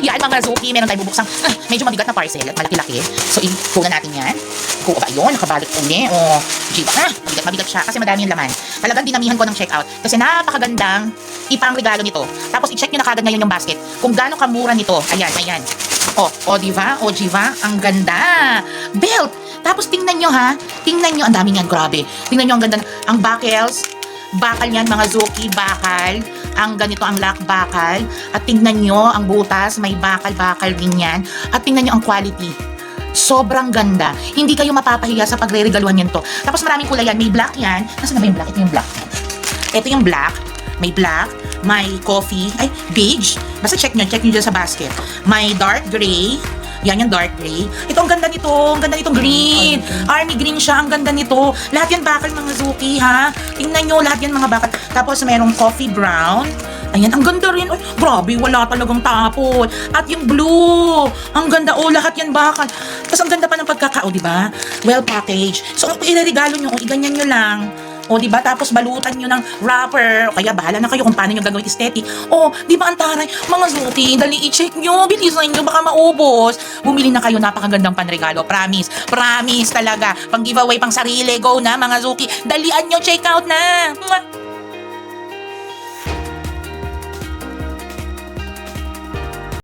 Yan mga Zuki, meron tayong bubuksang medyo mabigat na parcel at malaki-laki. So, ikuha natin yan. Kuha ba yun? Nakabalot uli. O, Giva, mabigat siya kasi madami yung laman. Talagang dinamihan ko ng checkout kasi napakagandang ipang regalo nito. Tapos, i-check nyo na kagad ngayon yung basket kung gaano kamura nito. Ayan, ayan. O, diba? O, Giva, ang ganda. Belt. Tapos, tingnan nyo ha. Tingnan nyo, ang dami niyan, grabe. Tingnan nyo, ang ganda. Ang buckles. Bakal yan mga Zuki, bakal. Ang ganito ang lock bakal. At tingnan nyo, ang butas, may bakal-bakal din yan. At tingnan nyo ang quality. Sobrang ganda. Hindi kayo mapapahiya sa pagre-regaluhan yan to. Tapos maraming kulay yan. May black yan. Nasaan na ba yung black? Ito yung black. Ito yung black. May black. May coffee. Ay, beige. Basta check nyo dyan sa basket. May dark gray. Yan yung dark gray. Ito, ang ganda nito. Ang ganda nitong green. Army green siya. Ang ganda nito. Lahat yan bakal mga Zuki, ha? Tingnan nyo, lahat yan mga bakal. Tapos, merong coffee brown. Ayan, ang ganda rin. Ay, grabe, wala talagang tapon. At yung blue. Ang ganda. Oh, lahat yan bakal. Tapos, ang ganda pa ng pagkakao, di ba? Well packaged. So, kung ilarigalo nyo, iganyan nyo lang. O, di ba? Tapos balutan nyo ng wrapper. O kaya bahala na kayo kung paano nyo gagawin aesthetic. O, di ba ang taray? Mga Zuki, dali i-check nyo. Bilisan nyo, baka maubos. Bumili na kayo, napakagandang panregalo. Promise. Promise talaga. Pang giveaway, pang sarili. Go na, mga Zuki. Dalian nyo, check out na. Mwah!